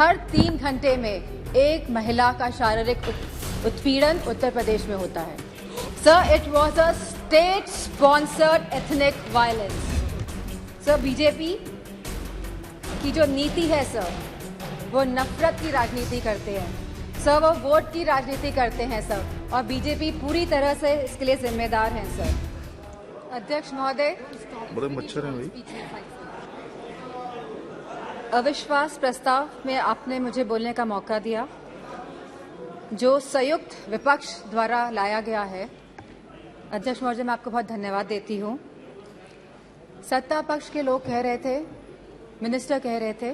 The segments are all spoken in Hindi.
हर 3 घंटे में एक महिला का शारीरिक उत्पीड़न उत्तर प्रदेश में होता है। Sir, it was a state sponsored ethnic violence. Sir, BJP की जो नीति है सर, वो नफरत की राजनीति करते हैं सर, वो वोट की राजनीति करते हैं सर, और बीजेपी पूरी तरह से इसके लिए जिम्मेदार है सर। अध्यक्ष महोदय, बड़े मच्छर हैं भाई। अविश्वास प्रस्ताव में आपने मुझे बोलने का मौका दिया, जो संयुक्त विपक्ष द्वारा लाया गया है। अध्यक्ष महोदय, मैं आपको बहुत धन्यवाद देती हूँ। सत्ता पक्ष के लोग कह रहे थे, मिनिस्टर कह रहे थे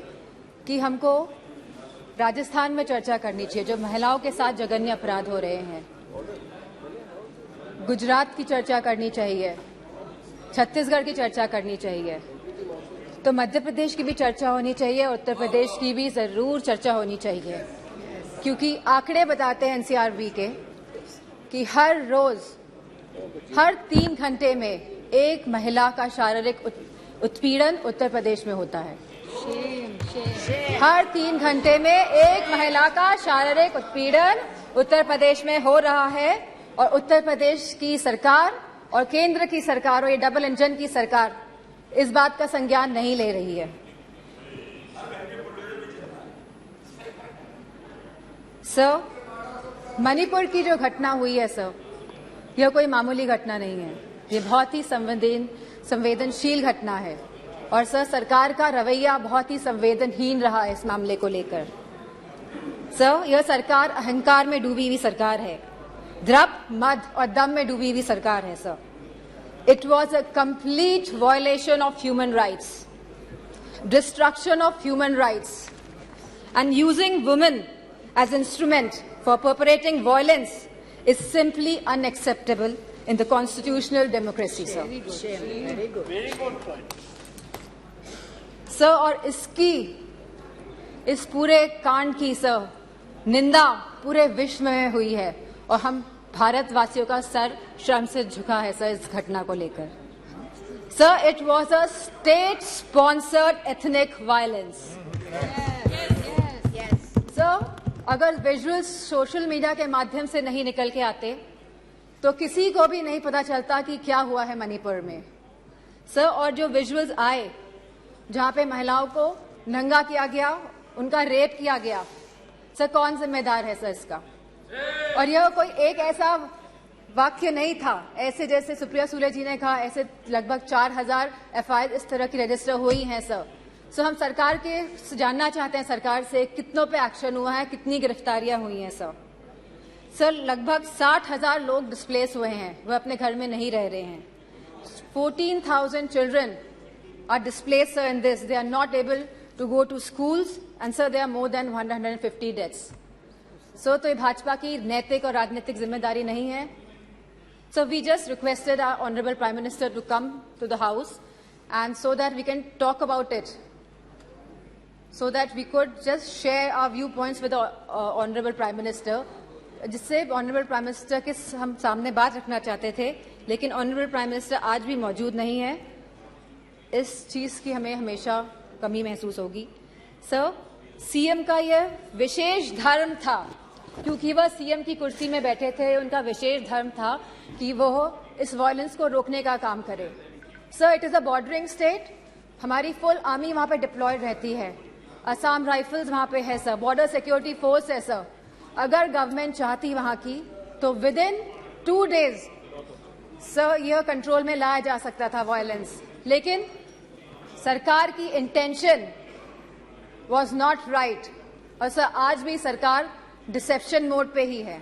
कि हमको राजस्थान में चर्चा करनी चाहिए, जो महिलाओं के साथ जघन्य अपराध हो रहे हैं। गुजरात की चर्चा करनी चाहिए, छत्तीसगढ़ की चर्चा करनी चाहिए, तो मध्य प्रदेश की भी चर्चा होनी चाहिए, उत्तर प्रदेश की भी जरूर चर्चा होनी चाहिए, क्योंकि आंकड़े बताते हैं एनसीआरबी के कि हर रोज हर 3 घंटे में एक महिला का शारीरिक उत्पीड़न उत्तर प्रदेश में होता है। हर 3 घंटे में एक महिला का शारीरिक उत्पीड़न उत्तर प्रदेश में हो रहा है, और उत्तर प्रदेश की सरकार और केंद्र की सरकार और ये डबल इंजन की सरकार इस बात का संज्ञान नहीं ले रही है। सर, मणिपुर की जो घटना हुई है सर, यह कोई मामूली घटना नहीं है, ये बहुत ही संवेदनशील घटना है, और सर सरकार का रवैया बहुत ही संवेदनहीन रहा है इस मामले को लेकर। सर, यह सरकार अहंकार में डूबी हुई सरकार है, द्रव, मद और दम में डूबी हुई सरकार है sir. It was a complete violation of human rights, destruction of human rights, and using women as instrument for perpetrating violence is simply unacceptable in the constitutional democracy, sir. Very good point. Sir, और इस पूरे कांड की सर निंदा पूरे विश्व में हुई है, और हम भारतवासियों का सर शर्म से झुका है सर इस घटना को लेकर। Sir, it was a state sponsored ethnic violence. Sir, अगर विजुअल्स सोशल मीडिया के माध्यम से नहीं निकल के आते तो किसी को भी नहीं पता चलता कि क्या हुआ है मणिपुर में सर। और जो विजुअल्स आए जहां पे महिलाओं को नंगा किया गया, उनका रेप किया गया, सर कौन जिम्मेदार है सर इसका? और यह कोई एक ऐसा वाक्य नहीं था, ऐसे जैसे सुप्रिया सुले जी ने कहा, ऐसे लगभग 4000 एफआईआर इस तरह की रजिस्टर हुई हैं सर। सो हम सरकार के जानना चाहते हैं, सरकार से कितनों पे एक्शन हुआ है, कितनी गिरफ्तारियां हुई हैं सर। सर, लगभग 60,000 लोग डिस्प्लेस हुए हैं, वह अपने घर में नहीं रह रहे हैं। 14,000 children are displace sir in this, they are not able to go to schools, and sir they are more than 150 deaths. So तो ये भाजपा की नैतिक और राजनीतिक जिम्मेदारी नहीं है। So we just requested our honourable prime minister to come to the house, and so that we can talk about it, so that we could just share our viewpoints with the Honorable Prime Minister, जिससे Honorable Prime Minister के हम सामने बात रखना चाहते थे, लेकिन Honorable Prime Minister आज भी मौजूद नहीं है। इस चीज़ की हमें हमेशा कमी महसूस होगी। सर, सीएम का यह विशेष धर्म था, क्योंकि वह सीएम की कुर्सी में बैठे थे, उनका विशेष धर्म था कि वह इस वायलेंस को रोकने का काम करे। Sir, it is a bordering state, हमारी फुल आर्मी वहाँ पे डिप्लॉयड रहती है, असम राइफल्स वहां पे है सर, बॉर्डर सिक्योरिटी फोर्स है सर। अगर गवर्नमेंट चाहती वहां की तो विद इन 2 डेज सर यह कंट्रोल में लाया जा सकता था वायलेंस, लेकिन सरकार की इंटेंशन वाज नॉट राइट, और सर आज भी सरकार डिसेप्शन मोड पे ही है।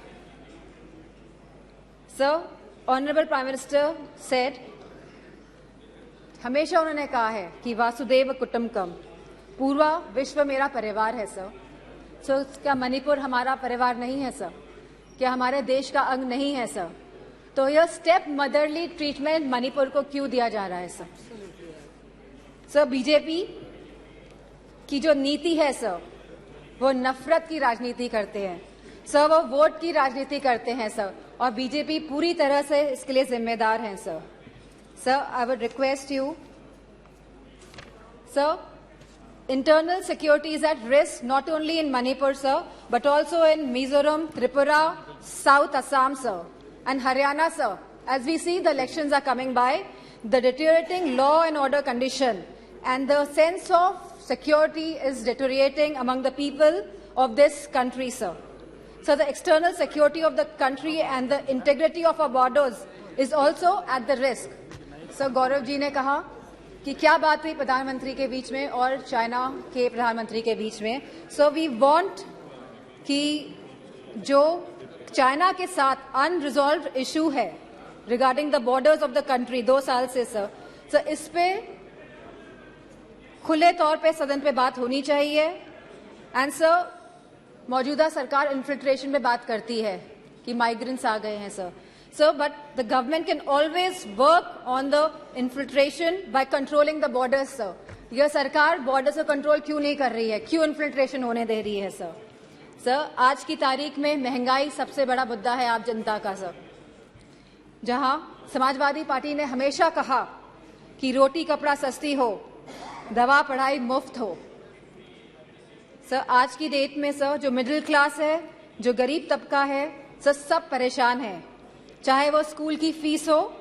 Sir, honourable prime minister said, हमेशा उन्होंने कहा है कि वासुदेव कुटुंबकम, पूरा विश्व मेरा परिवार है सर। सो क्या मणिपुर हमारा परिवार नहीं है सर? क्या हमारे देश का अंग नहीं है सर? तो यह स्टेप मदरली ट्रीटमेंट मणिपुर को क्यों दिया जा रहा है सर? सर, बीजेपी की जो नीति है सर, वो नफरत की राजनीति करते हैं सर, वो वोट की राजनीति करते हैं सर, और बीजेपी पूरी तरह से इसके लिए जिम्मेदार है sir. I would request you sir, internal security is at risk not only in Manipur, sir, but also in Mizoram, Tripura, South Assam, sir, and Haryana, sir. As we see, the elections are coming by, the deteriorating law and order condition and the sense of security is deteriorating among the people of this country, sir. So the external security of the country and the integrity of our borders is also at the risk. So Gaurav ji ने कहा कि क्या बात हुई प्रधानमंत्री के बीच में और चाइना के प्रधानमंत्री के बीच में. सो वी वांट कि जो चाइना के साथ अनरिजॉल्व्ड इशू है regarding the borders of the country 2 साल से सर इस पे खुले तौर पे सदन पे बात होनी चाहिए. एंड सर मौजूदा सरकार इन्फिल्ट्रेशन पे बात करती है कि माइग्रेंट्स आ गए हैं sir. So, but the government can always work on the infiltration by controlling the borders, sir. यह सरकार borders को control क्यों नहीं कर रही है, क्यों infiltration होने दे रही है, sir? Sir, आज की तारीख में महंगाई सबसे बड़ा मुद्दा है आप जनता का, sir. जहां समाजवादी पार्टी ने हमेशा कहा कि रोटी कपड़ा सस्ती हो, दवा पढ़ाई मुफ्त हो. सर, आज की डेट में सर जो मिडिल क्लास है, जो गरीब तबका है, सर सब परेशान है. चाहे वो स्कूल की फीस हो,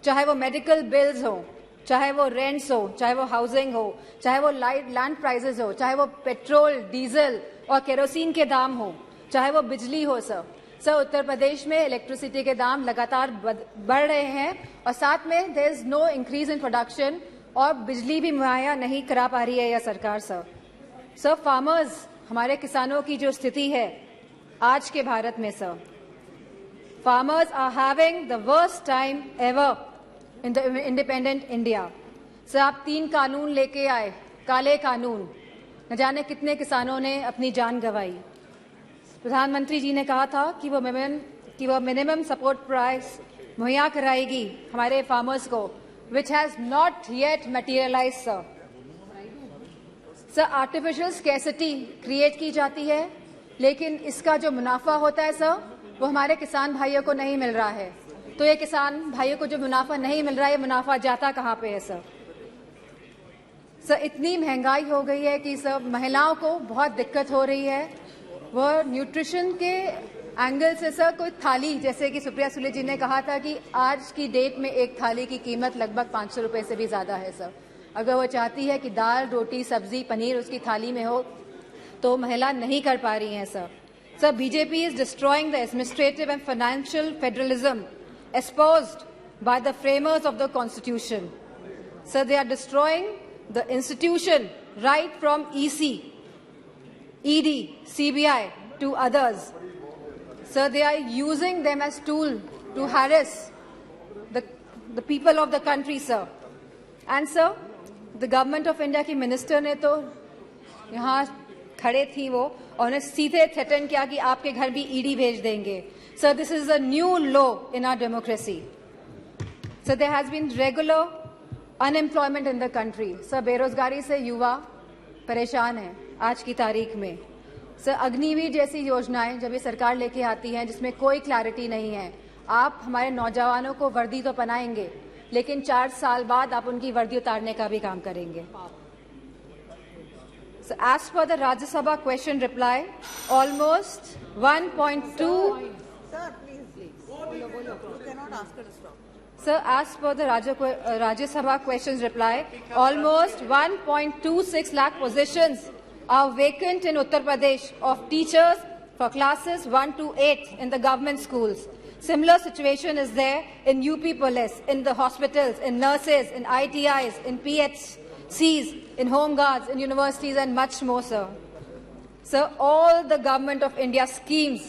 चाहे वो मेडिकल बिल्स हो, चाहे वो रेंट्स हो, चाहे वो हाउसिंग हो, चाहे वो लैंड प्राइसेस हो, चाहे वो पेट्रोल, डीजल और केरोसिन के दाम हो, चाहे वो बिजली हो. सर उत्तर प्रदेश में इलेक्ट्रिसिटी के दाम लगातार बढ़ रहे हैं और साथ में there is no increase in production और बिजली भी मुहैया नहीं करा पा रही है यह सरकार. सर फार्मर्स, हमारे किसानों की जो स्थिति है आज के भारत में sir, farmers are having the worst time ever in the independent India. Sir आप 3 कानून लेके आए, काले कानून, न जाने कितने किसानों ने अपनी जान गंवाई. प्रधानमंत्री जी ने कहा था कि वो मिनिमम सपोर्ट प्राइस मुहैया कराएगी हमारे फार्मर्स को, which has not yet materialized, sir. Sir artificial scarcity create की जाती है, लेकिन इसका जो मुनाफा होता है सर वो हमारे किसान भाइयों को नहीं मिल रहा है. तो ये किसान भाइयों को जो मुनाफा नहीं मिल रहा है, ये मुनाफा जाता कहाँ पे है सर? इतनी महंगाई हो गई है कि सर महिलाओं को बहुत दिक्कत हो रही है. वह न्यूट्रिशन के एंगल से सर कोई थाली, जैसे कि सुप्रिया सुले जी ने कहा था कि आज की डेट में एक थाली की कीमत लगभग 500 रुपए से भी ज्यादा है सर. अगर वो चाहती है कि दाल, रोटी, सब्जी, पनीर उसकी थाली में हो तो महिला नहीं कर पा रही हैं sir. Sir, BJP is destroying the administrative and financial federalism espoused by the framers of the Constitution. Sir, they are destroying the institution right from EC, ED, CBI to others. Sir, they are using them as tool to harass the people of the country, sir. And sir, the government of India की minister ने तो यहाँ खड़े थी वो और उन्हें सीधे थ्रेटन किया कि आपके घर भी ईडी भेज देंगे. Sir this is a new law in our democracy. Sir there has been regular unemployment in the country. Sir बेरोजगारी से युवा परेशान है आज की तारीख में. सर अग्निवीर जैसी योजनाएं जब ये सरकार लेके आती हैं जिसमें कोई क्लैरिटी नहीं है, आप हमारे नौजवानों को वर्दी तो पहनाएंगे लेकिन 4 साल बाद आप उनकी वर्दी उतारने का भी काम करेंगे. So as per the Rajya Sabha question reply, almost 1.2. Sir, please. You cannot ask her to stop. Sir, as per the Rajya Sabha questions reply, almost 1.26 lakh positions are vacant in Uttar Pradesh of teachers for classes 1 to 8 in the government schools. Similar situation is there in UP Police, in the hospitals, in nurses, in ITIs, in PHCs, in home guards, in universities and much more, sir. Sir, all the government of India schemes